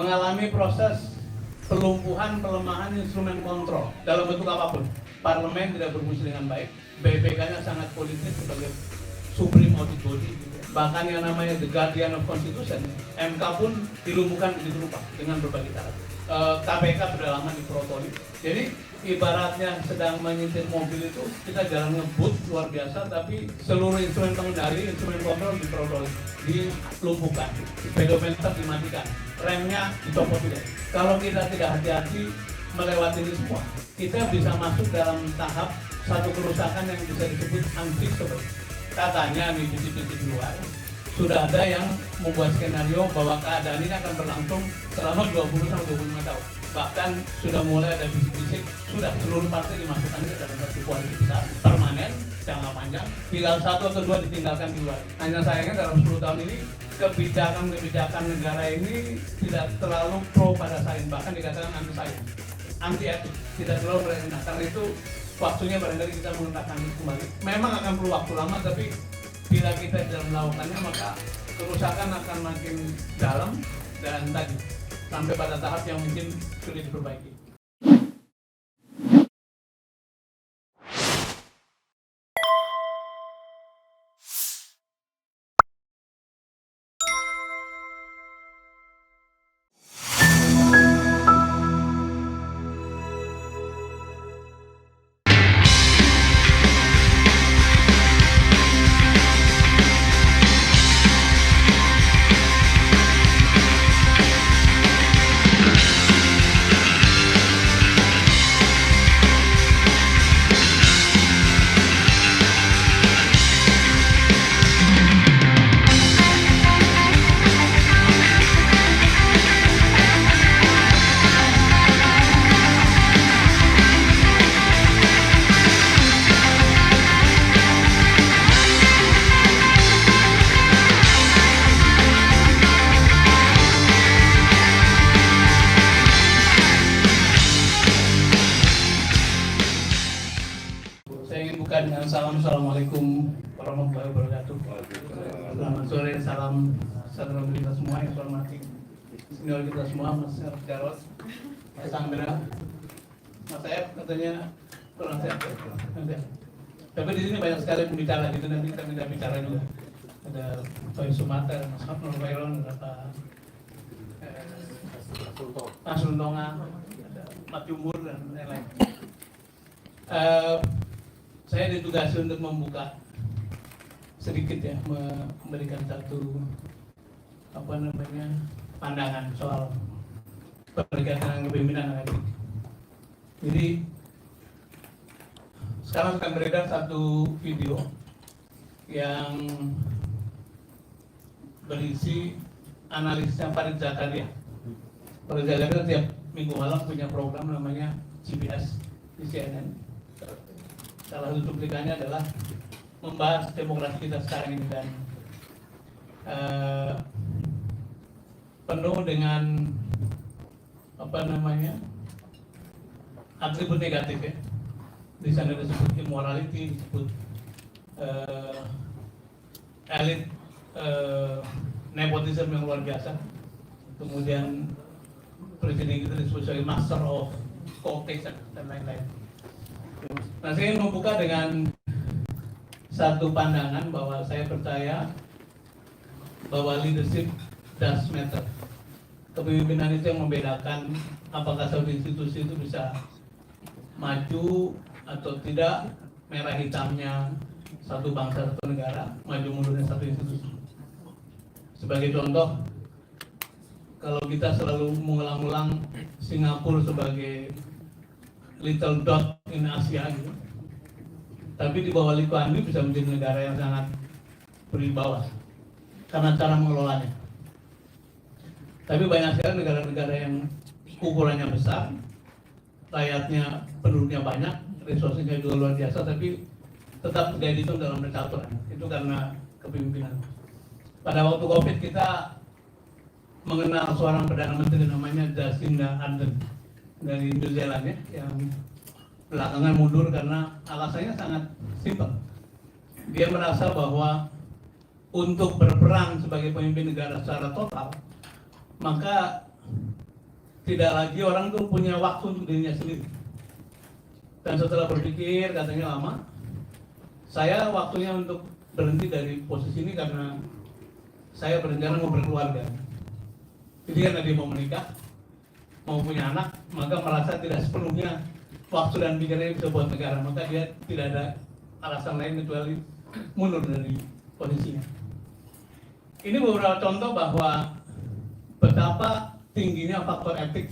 mengalami proses pelumpuhan, pelemahan instrumen kontrol dalam bentuk apapun. Parlemen tidak berfungsi dengan baik, BPK-nya sangat politis sebagai Supreme Audit Body. Bahkan yang namanya The Guardian of Constitution, MK pun dilumpuhkan begitu rupa dengan berbagai cara. KPK sudah lama diprotoli. Jadi ibaratnya sedang menyetir mobil itu, kita jalan ngebut luar biasa, tapi seluruh instrumen pengendali, instrumen kontrol diprotoli, dilumpuhkan, speedometer dimatikan, remnya dicopot juga. Kalau kita tidak hati-hati melewati ini semua, kita bisa masuk dalam tahap satu kerusakan yang bisa disebut unfixable. Katanya di bisik-bisik luar sudah ada yang membuat skenario bahwa keadaan ini akan berlangsung selama 20-25 tahun. Bahkan sudah mulai ada bisik-bisik, sudah seluruh partai dimasukkan ke dalam satu koalisi besar permanen jangka panjang, tinggal satu atau dua ditinggalkan di luar. Hanya sayangnya dalam 10 tahun ini kebijakan negara ini tidak terlalu pro pada sains, bahkan dikatakan anti sains, anti etik, tidak terlalu berendah. Karena itu waktunya barangkali kita menggunakan kembali. Memang akan perlu waktu lama, tapi bila kita dalam melakukannya maka kerusakan akan makin dalam dan tadi sampai pada tahap yang mungkin sulit diperbaiki. Dengan assalamualaikum warahmatullahi wabarakatuh. Selamat sore, salam saudara kita semua yang saya hormati, senior kita semua, Mas Jarod, Mas Sandra, Mas Ef, katanya kurang sehat. Tapi di sini banyak sekali pembicara, gitu nanti kita minta bicara juga. Ada Pak Sumatera, Mas Hafnul Khairon, ada Mas Runtonga, ada Mat Jumur dan lain-lain. Saya ditugasi untuk membuka sedikit ya, memberikan satu pandangan soal berkaitan dengan kepemimpinan etik. Jadi sekarang sedang beredar satu video yang berisi analisisnya Farid Zakaria. Farid Zakaria tiap minggu malam punya program namanya CBS di CNN. Salah satu cuplikannya adalah membahas demokrasi kita sekarang ini dan penuh dengan atribut negatif ya. Di sana disebut immorality, disebut elit nepotisme yang luar biasa. Kemudian presiden kita disebut sebagai master of co-optation dan lain-lain. Nah, saya ingin membuka dengan satu pandangan bahwa saya percaya bahwa leadership does matter. Kepemimpinan itu yang membedakan apakah suatu institusi itu bisa maju atau tidak, merah hitamnya satu bangsa atau negara, maju mundurnya satu institusi. Sebagai contoh, kalau kita selalu mengulang-ulang Singapura sebagai little dot in Asia gitu, tapi di bawah Lee Kuan Yew bisa menjadi negara yang sangat berwibawa karena cara mengelolanya. Tapi banyak sekali negara-negara yang ukurannya besar, rakyatnya, penduduknya banyak, resourcenya juga luar biasa, tapi tetap tidak dihitung dalam percaturan. Itu karena kepemimpinan. Pada waktu COVID kita mengenal seorang Perdana Menteri namanya Jacinda Ardern dari New Zealand ya, yang belakangan mundur karena alasannya sangat simpel. Dia merasa bahwa untuk berperang sebagai pemimpin negara secara total, maka tidak lagi orang tuh punya waktu untuk dirinya sendiri. Dan setelah berpikir, katanya lama, saya waktunya untuk berhenti dari posisi ini karena saya berencana mau berkeluarga. Jadi karena dia mau menikah, mau punya anak, maka merasa tidak sepenuhnya waktu dan pikirannya bisa buat negara, maka dia tidak ada alasan lain kecuali mundur dari posisinya. Ini beberapa contoh bahwa betapa tingginya faktor etik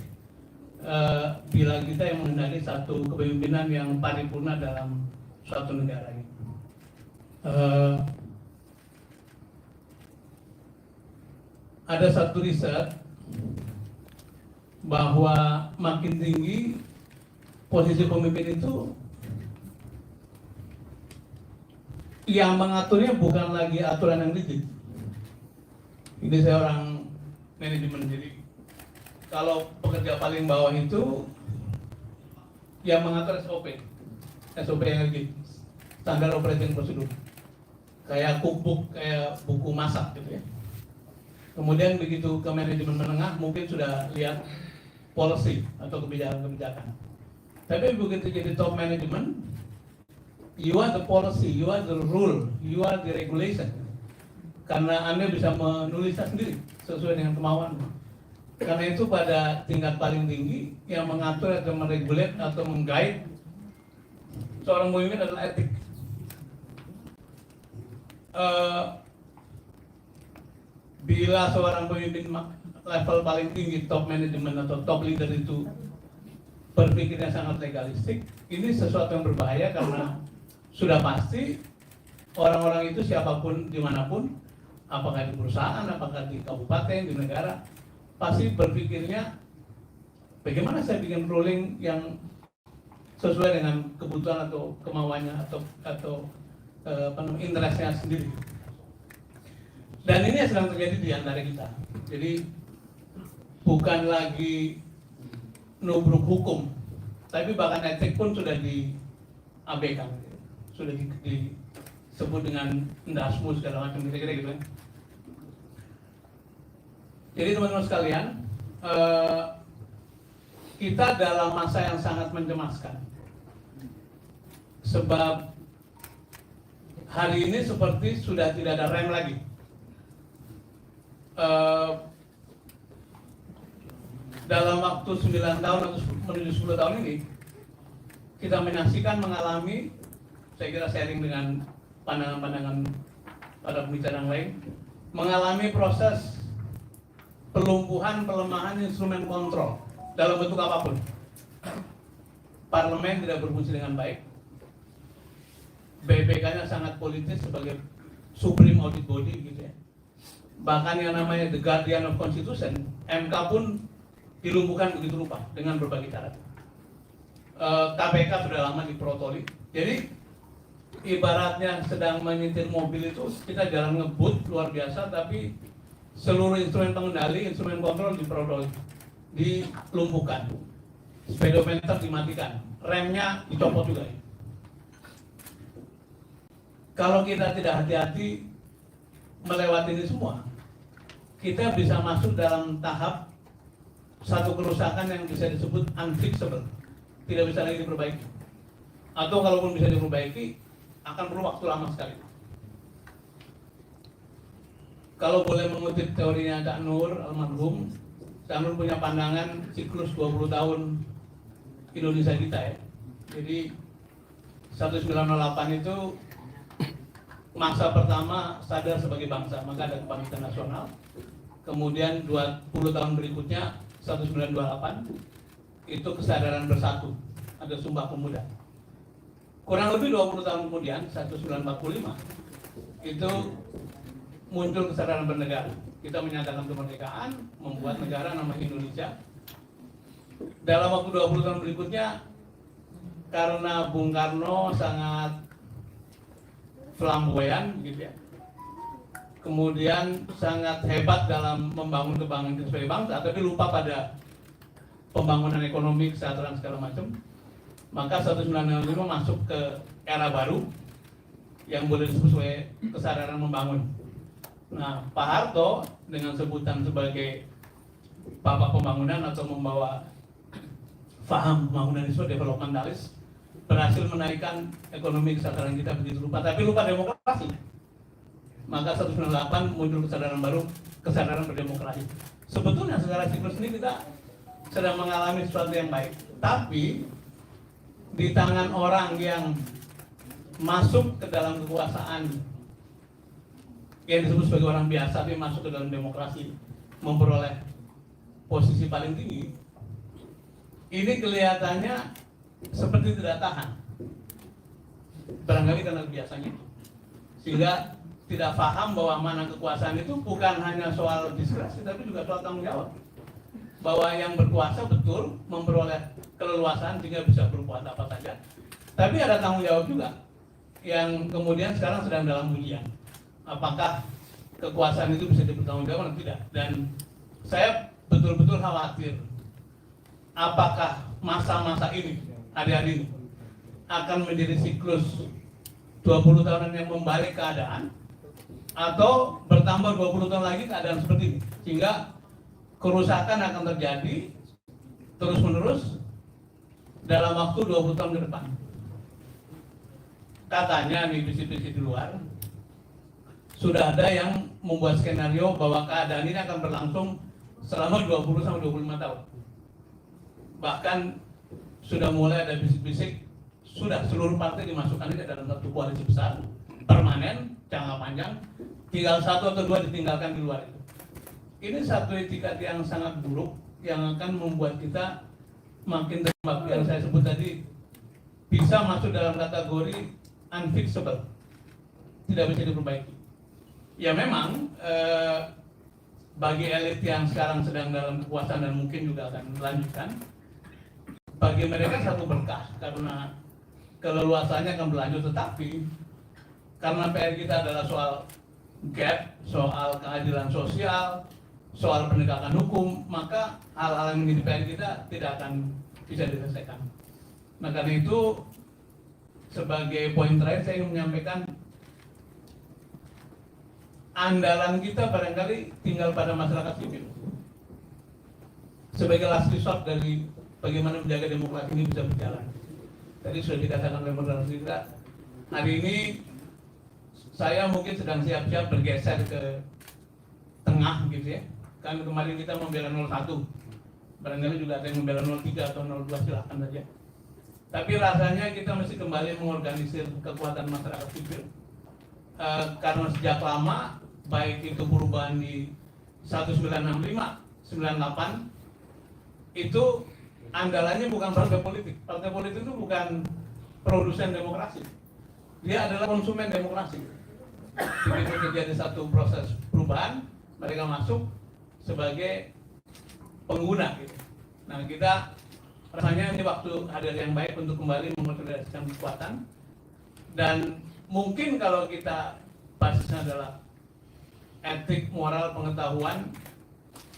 bila kita yang mengendaki satu kepemimpinan yang paripurna dalam suatu negara ini. Ada satu riset bahwa makin tinggi posisi pemimpin itu, yang mengaturnya bukan lagi aturan yang rigid. Ini saya orang manajemen, jadi kalau pekerja paling bawah itu yang mengatur SOP yang rigid, standar operating procedure, kayak cookbook, kayak buku masak gitu ya. Kemudian begitu ke manajemen menengah mungkin sudah lihat policy atau kebijakan-kebijakan. Tapi begitu jadi top management, you are the policy, you are the rule, you are the regulation. Karena Anda bisa menulisnya sendiri sesuai dengan kemauan. Karena itu pada tingkat paling tinggi yang mengatur atau meregulate atau mengguide seorang pemimpin adalah etik. Bila seorang pemimpin level paling tinggi, top management atau top leader itu berpikirnya sangat legalistik, ini sesuatu yang berbahaya karena sudah pasti orang-orang itu siapapun dimanapun, apakah di perusahaan, apakah di kabupaten, di negara, pasti berpikirnya bagaimana saya bikin ruling yang sesuai dengan kebutuhan atau kemauannya atau interestnya sendiri. Dan ini yang sedang terjadi di antara kita. Jadi bukan lagi nubruk hukum, tapi bahkan etik pun sudah diabaikan, sudah disebut dengan ndasmu segala macam kira-kira gitu. Jadi teman-teman sekalian, kita dalam masa yang sangat mencemaskan. Sebab hari ini seperti sudah tidak ada rem lagi. Dalam waktu 9 tahun atau menuju 10 tahun ini, kita menyaksikan, mengalami, saya kira sharing dengan pandangan-pandangan para pembicara yang lain, mengalami proses pelumpuhan, pelemahan instrumen kontrol dalam bentuk apapun. Parlemen tidak berfungsi dengan baik, BPK-nya sangat politis sebagai supreme audit body gitu ya. Bahkan yang namanya the guardian of constitution, MK pun dilumpuhkan begitu rupa dengan berbagai cara. KPK sudah lama diprotoli. Jadi ibaratnya sedang menyetir mobil itu, kita jalan ngebut luar biasa, tapi seluruh instrumen pengendali, instrumen kontrol diprotoli, dilumpuhkan, speedometer dimatikan, remnya dicopot juga. Kalau kita tidak hati-hati melewati ini semua, kita bisa masuk dalam tahap satu kerusakan yang bisa disebut unfixable, tidak bisa lagi diperbaiki, atau kalaupun bisa diperbaiki akan perlu waktu lama sekali. Kalau boleh mengutip teorinya Cak Nur almarhum, Cak Nur punya pandangan siklus 20 tahun Indonesia kita ya. Jadi 1908 itu masa pertama sadar sebagai bangsa, maka ada kebangkitan nasional. Kemudian 20 tahun berikutnya 1928 itu kesadaran bersatu, ada Sumpah Pemuda. Kurang lebih 20 tahun kemudian 1945 itu muncul kesadaran bernegara. Kita menyatakan kemerdekaan, membuat negara namanya Indonesia. Dalam waktu 20 tahun berikutnya, karena Bung Karno sangat flamboyan gitu ya, kemudian sangat hebat dalam membangun kebanggaan kita sebagai bangsa, tapi lupa pada pembangunan ekonomi, kesejahteraan segala macam. Maka 1945 masuk ke era baru yang boleh disebut sebagai kesadaran membangun. Nah, Pak Harto dengan sebutan sebagai bapak pembangunan atau membawa paham pembangunanisme developmentalis, berhasil menaikkan ekonomi kesadaran kita begitu lupa, tapi lupa demokrasi. Maka 198 muncul kesadaran baru, kesadaran berdemokrasi. Sebetulnya secara siklus ini kita sedang mengalami sesuatu yang baik, tapi di tangan orang yang masuk ke dalam kekuasaan yang disebut sebagai orang biasa, tapi masuk ke dalam demokrasi, memperoleh posisi paling tinggi, ini kelihatannya seperti tidak tahan, barangkali karena biasanya, sehingga tidak paham bahwa mana kekuasaan itu bukan hanya soal diskresi, tapi juga soal tanggung jawab. Bahwa yang berkuasa betul memperoleh keleluasaan sehingga bisa berbuat apa saja, tapi ada tanggung jawab juga yang kemudian sekarang sedang dalam ujian. Apakah kekuasaan itu bisa dipertanggung jawab atau tidak? Dan saya betul-betul khawatir apakah masa-masa ini, hari-hari ini akan menjadi siklus 20 tahunan yang membalik keadaan, atau bertambah 20 tahun lagi keadaan seperti ini, sehingga kerusakan akan terjadi terus-menerus dalam waktu 20 tahun ke depan. Katanya nih bisik-bisik di luar, sudah ada yang membuat skenario bahwa keadaan ini akan berlangsung selama 20-25 tahun. Bahkan sudah mulai ada bisik-bisik, sudah seluruh partai dimasukkan ke dalam satu koalisi besar, permanen, jangka panjang, tinggal 1 atau 2 ditinggalkan di luar itu. Ini satu etikat yang sangat buruk yang akan membuat kita makin terjebak, yang saya sebut tadi, bisa masuk dalam kategori unfixable, tidak bisa diperbaiki. Ya memang bagi elit yang sekarang sedang dalam kekuasaan dan mungkin juga akan melanjutkan, bagi mereka satu berkah karena keleluasannya akan berlanjut, tetapi karena PR kita adalah soal gap, soal keadilan sosial, soal penegakan hukum, maka hal-hal yang menjadi PR kita tidak akan bisa diselesaikan. Nah karena itu, sebagai poin terakhir saya ingin menyampaikan, andalan kita barangkali tinggal pada masyarakat sipil. Sebagai last resort dari bagaimana menjaga demokrasi ini bisa berjalan. Tadi sudah dikatakan oleh moderator kita, hari ini saya mungkin sedang siap-siap bergeser ke tengah gitu ya. Kan kemarin kita membela 01, barangkali juga ada yang membela 03 atau 02, silahkan saja. Tapi rasanya kita mesti kembali mengorganisir kekuatan masyarakat sipil, karena sejak lama, baik itu perubahan di 1965, 98, itu andalannya bukan partai politik. Partai politik itu bukan produsen demokrasi, dia adalah konsumen demokrasi. Begitu terjadi satu proses perubahan, mereka masuk sebagai pengguna gitu. Nah kita rasanya ini waktu hadir yang baik untuk kembali mengonsolidasikan kekuatan, dan mungkin kalau kita basisnya adalah etik, moral, pengetahuan,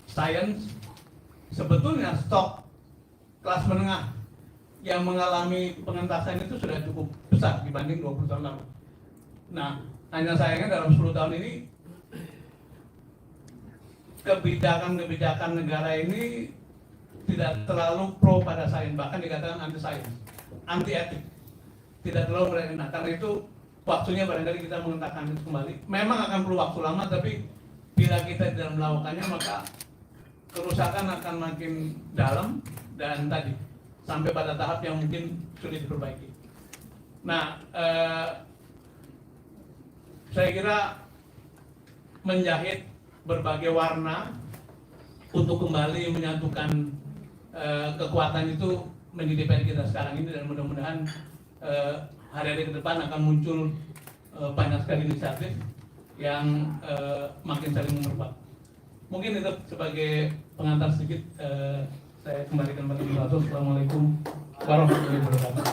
sains, sebetulnya stok kelas menengah yang mengalami pengentasan itu sudah cukup besar dibanding 20 tahun lalu. Nah hanya sayangnya dalam 10 tahun ini kebijakan-kebijakan negara ini tidak terlalu pro pada sains, bahkan dikatakan anti sains, anti etik, tidak terlalu berani. Nah karena itu waktunya barangkali kita mengentakkan itu kembali. Memang akan perlu waktu lama, tapi bila kita tidak melakukannya maka kerusakan akan makin dalam dan tadi sampai pada tahap yang mungkin sulit diperbaiki. Nah saya kira menjahit berbagai warna untuk kembali menyatukan kekuatan itu menjadi PR kita sekarang ini, dan mudah-mudahan hari-hari ke depan akan muncul banyak sekali inisiatif yang makin saling memperkuat. Mungkin itu sebagai pengantar sedikit, saya kembalikan kepada moderator. Assalamualaikum warahmatullahi wabarakatuh.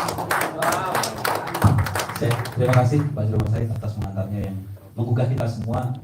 Terima kasih Pak Jero Said atas pengantarnya yang menggugah kita semua